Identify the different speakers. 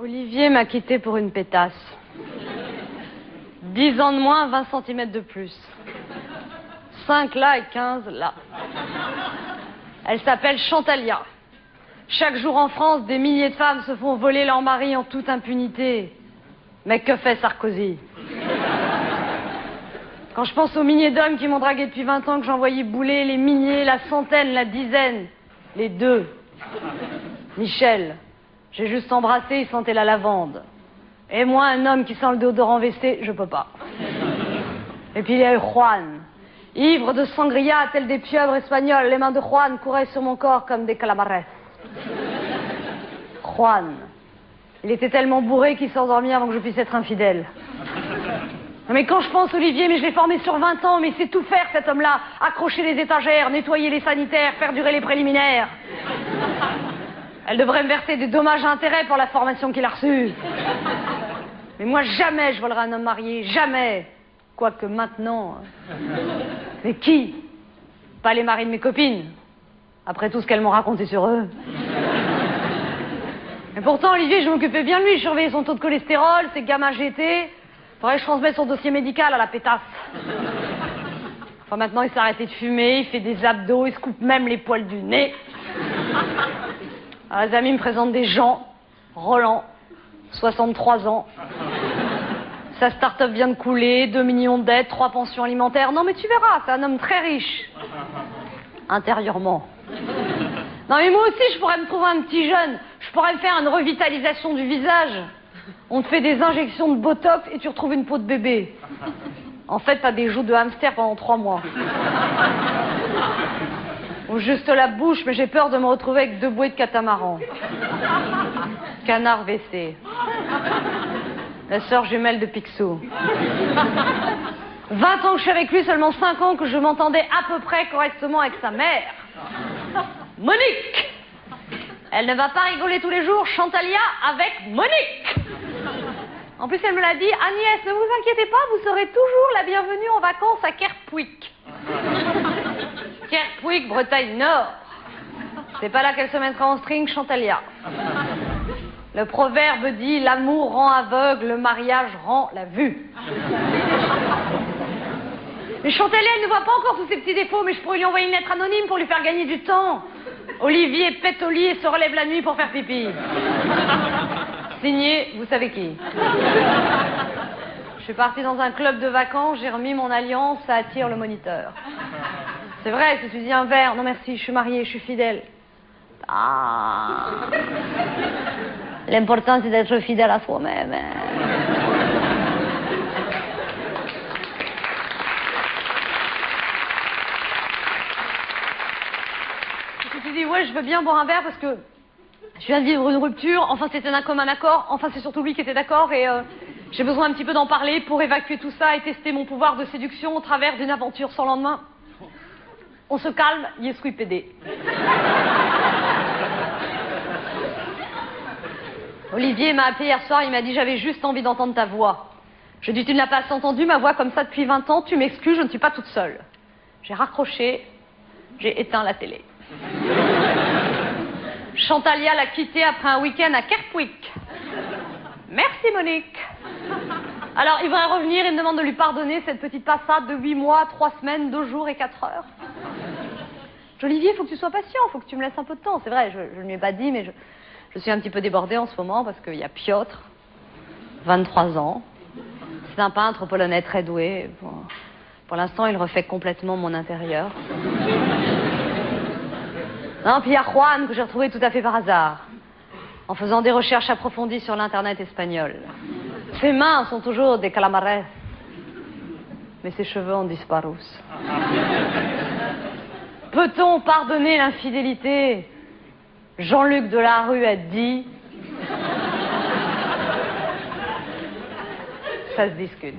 Speaker 1: Olivier m'a quitté pour une pétasse. 10 ans de moins, 20 cm de plus. 5 là et 15 là. Elle s'appelle Chantalia. Chaque jour en France, des milliers de femmes se font voler leur mari en toute impunité. Mais que fait Sarkozy? Quand je pense aux milliers d'hommes qui m'ont dragué depuis 20 ans, que j'envoyais bouler, les milliers, la centaine, la dizaine, les deux. Michel, j'ai juste embrassé, il sentait la lavande. Et moi, un homme qui sent le déodorant vesté, je peux pas. Et puis il y a eu Juan. Ivre de sangria, tel des pieuvres espagnols, les mains de Juan couraient sur mon corps comme des calamares. Juan. Il était tellement bourré qu'il s'endormit avant que je puisse être infidèle. Mais quand je pense Olivier, mais je l'ai formé sur 20 ans, mais il sait tout faire cet homme-là. Accrocher les étagères, nettoyer les sanitaires, faire durer les préliminaires. Elle devrait me verser des dommages à intérêt pour la formation qu'il a reçue. Mais moi, jamais je volerai un homme marié, jamais. Quoique maintenant... Mais qui? Pas les maris de mes copines. Après tout ce qu'elles m'ont raconté sur eux. Et pourtant, Olivier, je m'occupais bien de lui. Je surveillais son taux de cholestérol, ses gamma GT. Faudrait que je transmette son dossier médical à la pétasse. Enfin, maintenant, il s'est arrêté de fumer, il fait des abdos, il se coupe même les poils du nez. Alors, les amis me présentent des gens. Roland, 63 ans. Sa start-up vient de couler, 2 millions de dettes, 3 pensions alimentaires. Non, mais tu verras, c'est un homme très riche. Intérieurement. Non, mais moi aussi, je pourrais me trouver un petit jeune. Je pourrais me faire une revitalisation du visage. On te fait des injections de botox et tu retrouves une peau de bébé. En fait, t'as des joues de hamster pendant 3 mois. Ou juste la bouche, mais j'ai peur de me retrouver avec 2 bouées de catamaran. Canard WC. La sœur jumelle de Picsou. 20 ans que je suis avec lui, seulement 5 ans que je m'entendais à peu près correctement avec sa mère. Monique! Elle ne va pas rigoler tous les jours, Chantalia avec Monique! En plus, elle me l'a dit, Agnès, ne vous inquiétez pas, vous serez toujours la bienvenue en vacances à Kerpuik. Kerpuik, Bretagne Nord. C'est pas là qu'elle se mettra en string, Chantalia. Le proverbe dit, l'amour rend aveugle, le mariage rend la vue. Mais Chantalia, elle ne voit pas encore tous ses petits défauts, mais je pourrais lui envoyer une lettre anonyme pour lui faire gagner du temps. Olivier pète au lit et se relève la nuit pour faire pipi. Signé, vous savez qui. Je suis partie dans un club de vacances, j'ai remis mon alliance, ça attire le moniteur. C'est vrai, si tu dis un verre, non merci, je suis mariée, je suis fidèle. Ah. L'important, c'est d'être fidèle à soi-même. Si tu dis, ouais, je veux bien boire un verre parce que je viens de vivre une rupture, enfin c'était un commun accord, enfin c'est surtout lui qui était d'accord et j'ai besoin un petit peu d'en parler pour évacuer tout ça et tester mon pouvoir de séduction au travers d'une aventure sans lendemain. On se calme, yes oui PD. Olivier m'a appelé hier soir, il m'a dit j'avais juste envie d'entendre ta voix. Je lui ai dit tu ne l'as pas assez entendue, ma voix comme ça depuis 20 ans, tu m'excuses, je ne suis pas toute seule. J'ai raccroché, j'ai éteint la télé. Chantalia l'a quitté après un week-end à Kerpuik. Merci Monique. Alors il va revenir et me demande de lui pardonner cette petite passade de 8 mois, 3 semaines, 2 jours et 4 heures. Olivier, il faut que tu sois patient, il faut que tu me laisses un peu de temps. C'est vrai, je ne lui ai pas dit, mais je suis un petit peu débordée en ce moment parce qu'il y a Piotr, 23 ans. C'est un peintre polonais très doué. Pour l'instant, il refait complètement mon intérieur. Non, puis il y a Juan que j'ai retrouvé tout à fait par hasard, en faisant des recherches approfondies sur l'internet espagnol. Ses mains sont toujours des calamares, mais ses cheveux ont disparu. Peut-on pardonner l'infidélité? Jean-Luc Delarue a dit... Ça se discute.